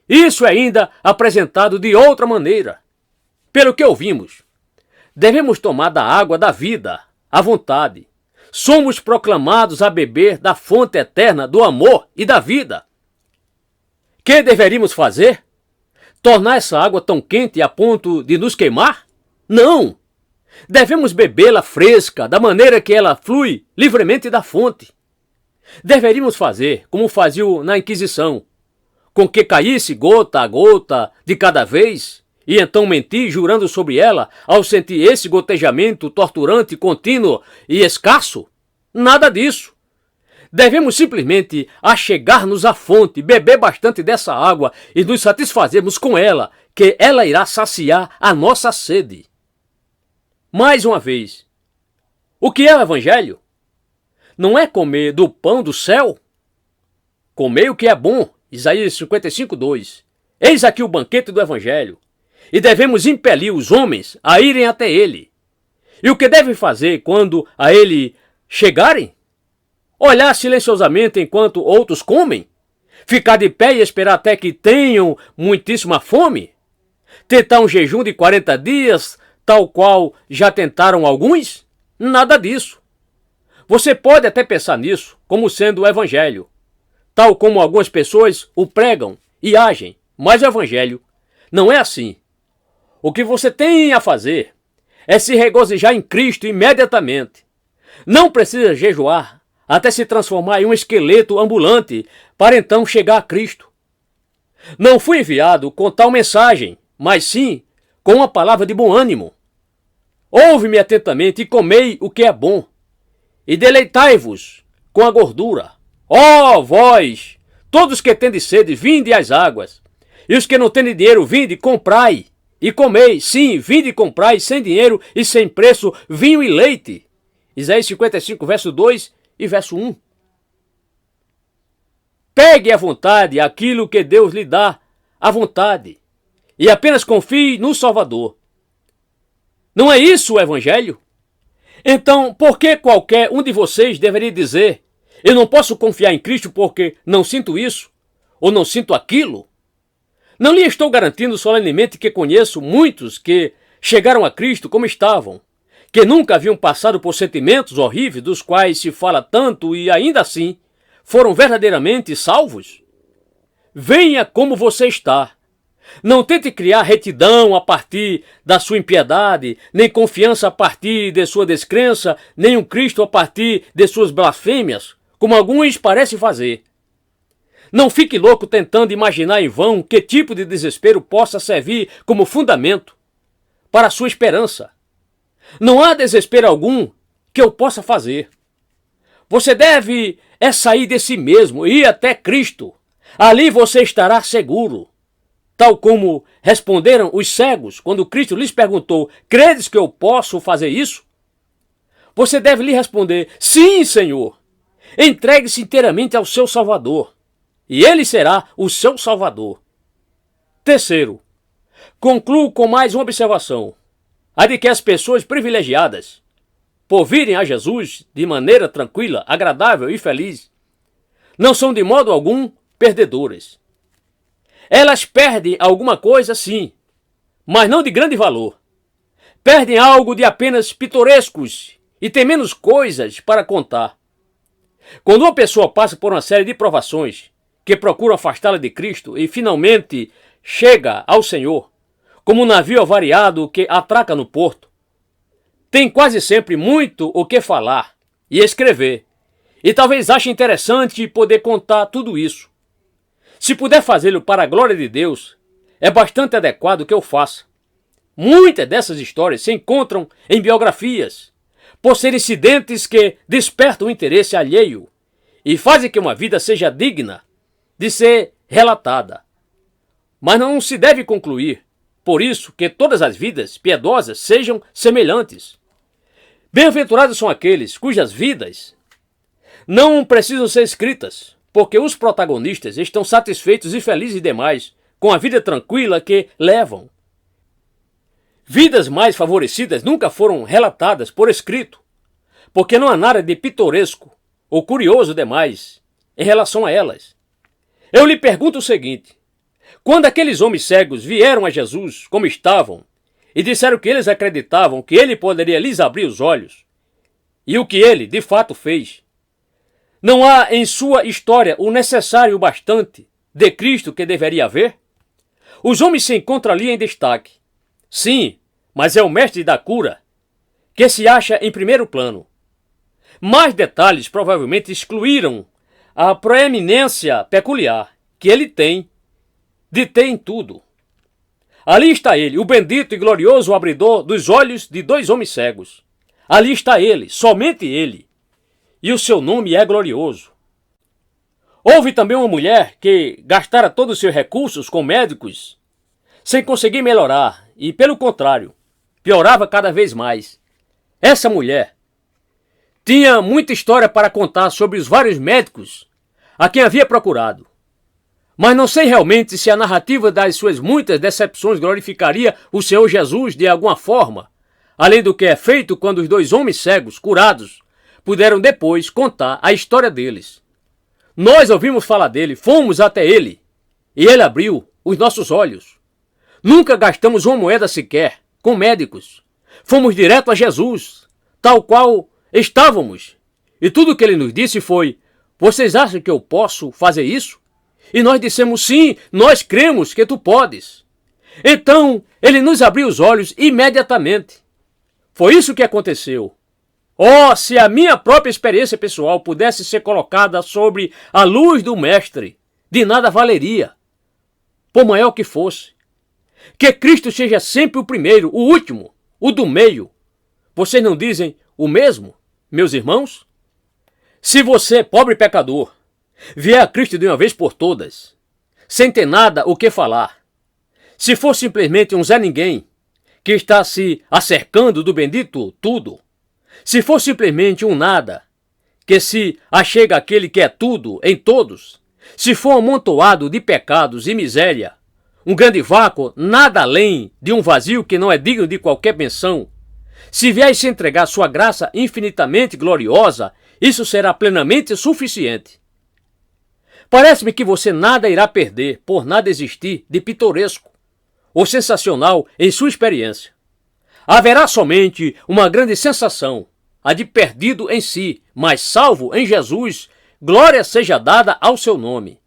S1: Isso é ainda apresentado de outra maneira. Pelo que ouvimos, devemos tomar da água da vida, à vontade. Somos proclamados a beber da fonte eterna do amor e da vida. Que deveríamos fazer? Tornar essa água tão quente a ponto de nos queimar? Não! Devemos bebê-la fresca, da maneira que ela flui livremente da fonte. Deveríamos fazer como faziam na Inquisição, com que caísse gota a gota de cada vez, e então mentir jurando sobre ela ao sentir esse gotejamento torturante, contínuo e escasso? Nada disso. Devemos simplesmente achegar-nos à fonte, beber bastante dessa água e nos satisfazermos com ela, que ela irá saciar a nossa sede. Mais uma vez, o que é o Evangelho? Não é comer do pão do céu? Comer o que é bom, Isaías 55:2. Eis aqui o banquete do Evangelho, e devemos impelir os homens a irem até ele. E o que devem fazer quando a ele chegarem? Olhar silenciosamente enquanto outros comem? Ficar de pé e esperar até que tenham muitíssima fome? Tentar um jejum de 40 dias, tal qual já tentaram alguns? Nada disso. Você pode até pensar nisso como sendo o Evangelho, tal como algumas pessoas o pregam e agem, mas o Evangelho não é assim. O que você tem a fazer é se regozijar em Cristo imediatamente. Não precisa jejuar até se transformar em um esqueleto ambulante para então chegar a Cristo. Não fui enviado com tal mensagem, mas sim com uma palavra de bom ânimo. Ouve-me atentamente e comei o que é bom, e deleitai-vos com a gordura. Ó vós, todos que tendes sede, vinde às águas, e os que não têm dinheiro, vinde, comprai e comei. Sim, vinde e comprai sem dinheiro e sem preço vinho e leite. Isaías 55, verso 2 e verso 1. Pegue à vontade aquilo que Deus lhe dá à vontade, e apenas confie no Salvador. Não é isso o Evangelho? Então, por que qualquer um de vocês deveria dizer: eu não posso confiar em Cristo porque não sinto isso, ou não sinto aquilo? Não lhe estou garantindo solenemente que conheço muitos que chegaram a Cristo como estavam, que nunca haviam passado por sentimentos horríveis dos quais se fala tanto e ainda assim foram verdadeiramente salvos? Venha como você está. Não tente criar retidão a partir da sua impiedade, nem confiança a partir de sua descrença, nem um Cristo a partir de suas blasfêmias, como alguns parecem fazer. Não fique louco tentando imaginar em vão que tipo de desespero possa servir como fundamento para a sua esperança. Não há desespero algum que eu possa fazer. Você deve sair de si mesmo e ir até Cristo. Ali você estará seguro. Tal como responderam os cegos quando Cristo lhes perguntou: credes que eu posso fazer isso? Você deve lhe responder: sim, Senhor. Entregue-se inteiramente ao seu Salvador, e ele será o seu Salvador. Terceiro, concluo com mais uma observação: a de que as pessoas privilegiadas, por virem a Jesus de maneira tranquila, agradável e feliz, não são de modo algum perdedoras. Elas perdem alguma coisa, sim, mas não de grande valor. Perdem algo de apenas pitorescos e têm menos coisas para contar. Quando uma pessoa passa por uma série de provações que procuram afastá-la de Cristo e finalmente chega ao Senhor, como um navio avariado que atraca no porto, tem quase sempre muito o que falar e escrever, e talvez ache interessante poder contar tudo isso. Se puder fazê-lo para a glória de Deus, é bastante adequado que eu faça. Muitas dessas histórias se encontram em biografias, por serem incidentes que despertam o interesse alheio e fazem que uma vida seja digna de ser relatada. Mas não se deve concluir, por isso, que todas as vidas piedosas sejam semelhantes. Bem-aventurados são aqueles cujas vidas não precisam ser escritas, porque os protagonistas estão satisfeitos e felizes demais com a vida tranquila que levam. Vidas mais favorecidas nunca foram relatadas por escrito, porque não há nada de pitoresco ou curioso demais em relação a elas. Eu lhe pergunto o seguinte: quando aqueles homens cegos vieram a Jesus como estavam e disseram que eles acreditavam que ele poderia lhes abrir os olhos, e o que ele de fato fez, não há em sua história o necessário e o bastante de Cristo que deveria haver? Os homens se encontram ali em destaque. Sim, mas é o mestre da cura que se acha em primeiro plano. Mais detalhes provavelmente excluíram a proeminência peculiar que ele tem de ter em tudo. Ali está ele, o bendito e glorioso abridor dos olhos de dois homens cegos. Ali está ele, somente ele. E o seu nome é glorioso. Houve também uma mulher que gastara todos os seus recursos com médicos sem conseguir melhorar e, pelo contrário, piorava cada vez mais. Essa mulher tinha muita história para contar sobre os vários médicos a quem havia procurado. Mas não sei realmente se a narrativa das suas muitas decepções glorificaria o Senhor Jesus de alguma forma, além do que é feito quando os dois homens cegos, curados, puderam depois contar a história deles. Nós ouvimos falar dele, fomos até ele, e ele abriu os nossos olhos. Nunca gastamos uma moeda sequer com médicos. Fomos direto a Jesus, tal qual estávamos. E tudo o que ele nos disse foi: vocês acham que eu posso fazer isso? E nós dissemos: sim, nós cremos que tu podes. Então, ele nos abriu os olhos imediatamente. Foi isso que aconteceu. Oh, se a minha própria experiência pessoal pudesse ser colocada sobre a luz do Mestre, de nada valeria, por maior que fosse. Que Cristo seja sempre o primeiro, o último, o do meio. Vocês não dizem o mesmo, meus irmãos? Se você, pobre pecador, vier a Cristo de uma vez por todas, sem ter nada o que falar, se for simplesmente um Zé Ninguém, que está se acercando do bendito tudo, se for simplesmente um nada, que se achega àquele que é tudo em todos, se for um amontoado de pecados e miséria, um grande vácuo, nada além de um vazio que não é digno de qualquer menção, se vier se entregar sua graça infinitamente gloriosa, isso será plenamente suficiente. Parece-me que você nada irá perder por nada existir de pitoresco ou sensacional em sua experiência. Haverá somente uma grande sensação, a de perdido em si, mas salvo em Jesus, glória seja dada ao seu nome.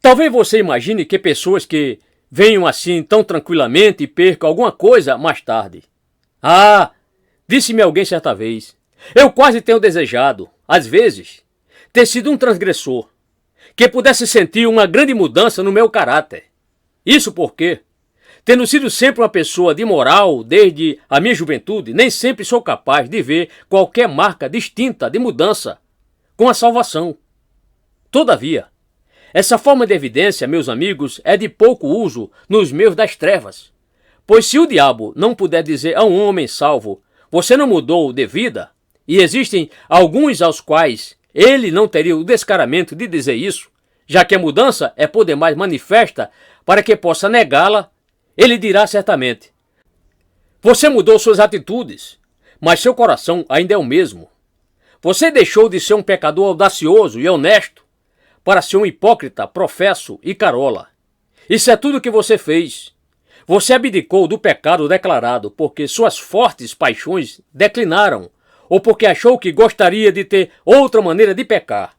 S1: Talvez você imagine que pessoas que venham assim tão tranquilamente percam alguma coisa mais tarde. Ah, disse-me alguém certa vez, eu quase tenho desejado, às vezes, ter sido um transgressor, que pudesse sentir uma grande mudança no meu caráter. Isso porque, tendo sido sempre uma pessoa de moral desde a minha juventude, nem sempre sou capaz de ver qualquer marca distinta de mudança com a salvação. Todavia, essa forma de evidência, meus amigos, é de pouco uso nos meios das trevas. Pois se o diabo não puder dizer a um homem salvo, você não mudou de vida, e existem alguns aos quais ele não teria o descaramento de dizer isso, já que a mudança é por demais manifesta para que possa negá-la, ele dirá certamente: você mudou suas atitudes, mas seu coração ainda é o mesmo. Você deixou de ser um pecador audacioso e honesto para ser um hipócrita, professo e carola. Isso é tudo o que você fez. Você abdicou do pecado declarado porque suas fortes paixões declinaram, ou porque achou que gostaria de ter outra maneira de pecar.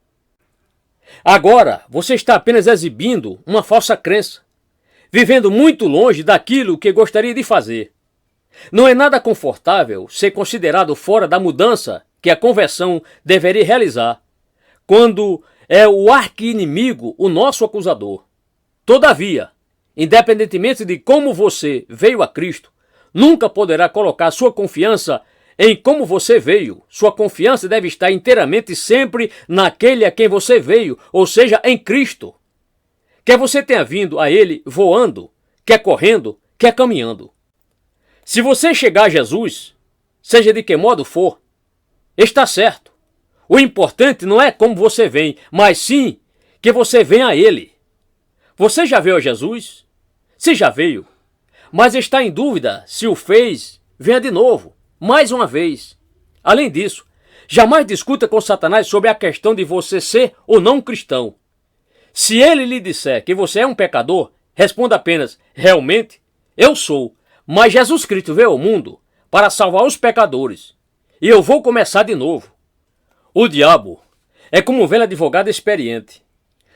S1: Agora, você está apenas exibindo uma falsa crença, vivendo muito longe daquilo que gostaria de fazer. Não é nada confortável ser considerado fora da mudança que a conversão deveria realizar, quando é o arqui-inimigo o nosso acusador. Todavia, independentemente de como você veio a Cristo, nunca poderá colocar sua confiança em como você veio. Sua confiança deve estar inteiramente sempre naquele a quem você veio, ou seja, em Cristo. Quer você tenha vindo a Ele voando, quer correndo, quer caminhando. Se você chegar a Jesus, seja de que modo for, está certo. O importante não é como você vem, mas sim que você venha a Ele. Você já veio a Jesus? Se já veio, mas está em dúvida se o fez, venha de novo, mais uma vez. Além disso, jamais discuta com Satanás sobre a questão de você ser ou não cristão. Se ele lhe disser que você é um pecador, responda apenas, realmente, eu sou, mas Jesus Cristo veio ao mundo para salvar os pecadores, e eu vou começar de novo. O diabo é como um velho advogado experiente.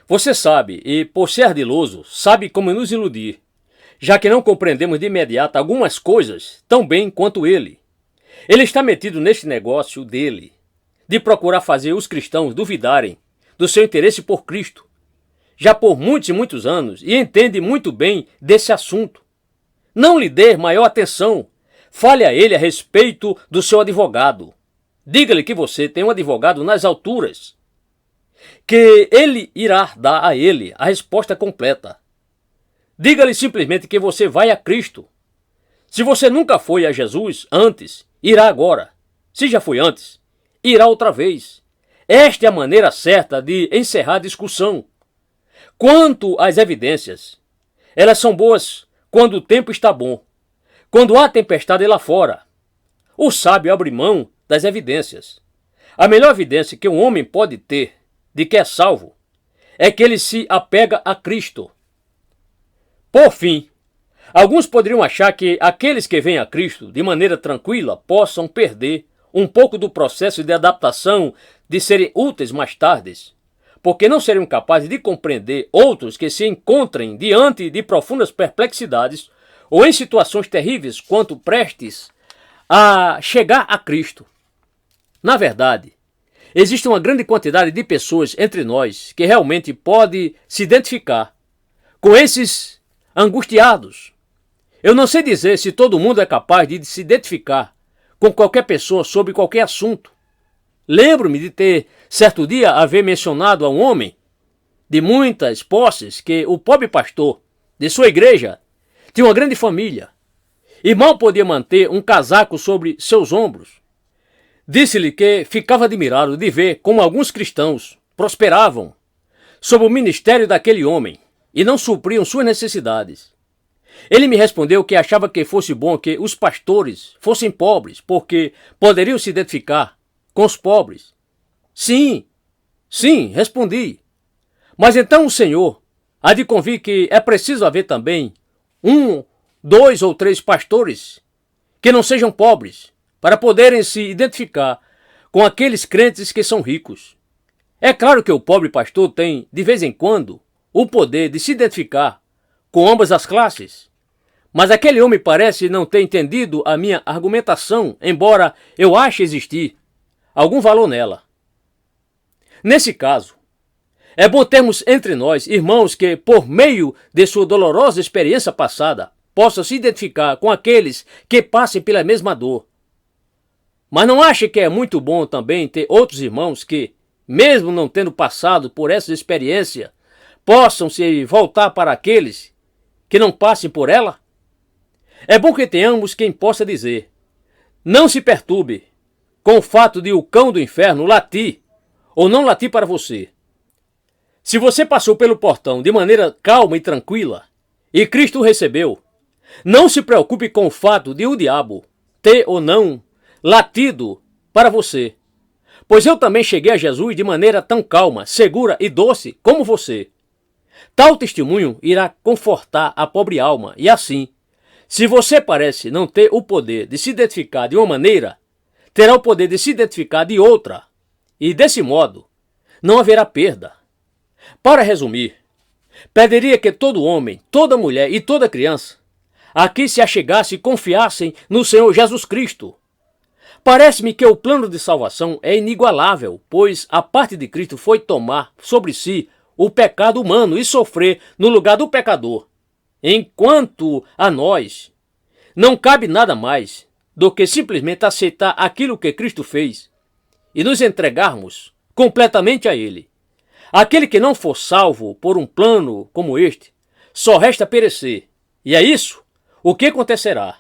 S1: Você sabe, e por ser ardiloso, sabe como nos iludir, já que não compreendemos de imediato algumas coisas tão bem quanto ele. Ele está metido neste negócio dele, de procurar fazer os cristãos duvidarem do seu interesse por Cristo, já por muitos e muitos anos, e entende muito bem desse assunto. Não lhe dê maior atenção, fale a ele a respeito do seu advogado. Diga-lhe que você tem um advogado nas alturas, que ele irá dar a ele a resposta completa. Diga-lhe simplesmente que você vai a Cristo. Se você nunca foi a Jesus antes, irá agora. Se já foi antes, irá outra vez. Esta é a maneira certa de encerrar a discussão. Quanto às evidências, elas são boas quando o tempo está bom, quando há tempestade lá fora. O sábio abre mão das evidências. A melhor evidência que um homem pode ter de que é salvo é que ele se apega a Cristo. Por fim, alguns poderiam achar que aqueles que vêm a Cristo de maneira tranquila possam perder um pouco do processo de adaptação de serem úteis mais tarde, porque não seriam capazes de compreender outros que se encontrem diante de profundas perplexidades ou em situações terríveis quanto prestes a chegar a Cristo. Na verdade, existe uma grande quantidade de pessoas entre nós que realmente pode se identificar com esses angustiados. Eu não sei dizer se todo mundo é capaz de se identificar com qualquer pessoa sobre qualquer assunto. Lembro-me de ter, certo dia, haver mencionado a um homem de muitas posses que o pobre pastor de sua igreja tinha uma grande família e mal podia manter um casaco sobre seus ombros. Disse-lhe que ficava admirado de ver como alguns cristãos prosperavam sob o ministério daquele homem e não supriam suas necessidades. Ele me respondeu que achava que fosse bom que os pastores fossem pobres, porque poderiam se identificar com os pobres. Sim, respondi. Mas então o Senhor há de convir que é preciso haver também 1, 2 ou 3 pastores que não sejam pobres, para poderem se identificar com aqueles crentes que são ricos. É claro que o pobre pastor tem, de vez em quando, o poder de se identificar com ambas as classes. Mas aquele homem parece não ter entendido a minha argumentação, embora eu ache existir algum valor nela. Nesse caso, é bom termos entre nós irmãos que, por meio de sua dolorosa experiência passada, possam se identificar com aqueles que passem pela mesma dor. Mas não ache que é muito bom também ter outros irmãos que, mesmo não tendo passado por essa experiência, possam se voltar para aqueles que não passem por ela? É bom que tenhamos quem possa dizer: não se perturbe com o fato de o cão do inferno latir ou não latir para você. Se você passou pelo portão de maneira calma e tranquila e Cristo o recebeu, não se preocupe com o fato de o diabo ter ou não latido para você, pois eu também cheguei a Jesus de maneira tão calma, segura e doce como você. Tal testemunho irá confortar a pobre alma e assim, se você parece não ter o poder de se identificar de uma maneira, terá o poder de se identificar de outra, e desse modo não haverá perda. Para resumir, pediria que todo homem, toda mulher e toda criança aqui se achegasse e confiassem no Senhor Jesus Cristo. Parece-me que o plano de salvação é inigualável, pois a parte de Cristo foi tomar sobre si o pecado humano e sofrer no lugar do pecador. Enquanto a nós não cabe nada mais do que simplesmente aceitar aquilo que Cristo fez e nos entregarmos completamente a Ele. Aquele que não for salvo por um plano como este, só resta perecer. E é isso o que acontecerá.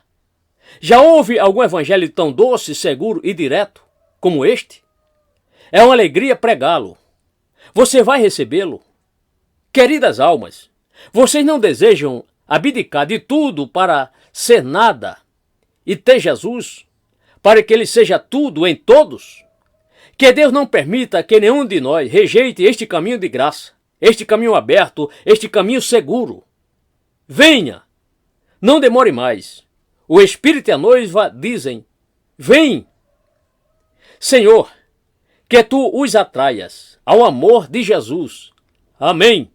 S1: Já houve algum evangelho tão doce, seguro e direto como este? É uma alegria pregá-lo. Você vai recebê-lo? Queridas almas, Vocês não desejam abdicar de tudo para ser nada e ter Jesus, para que Ele seja tudo em todos? Que Deus não permita que nenhum de nós rejeite este caminho de graça, este caminho aberto, este caminho seguro. Venha, não demore mais. O Espírito e a noiva dizem: vem. Senhor, que Tu os atraias ao amor de Jesus. Amém.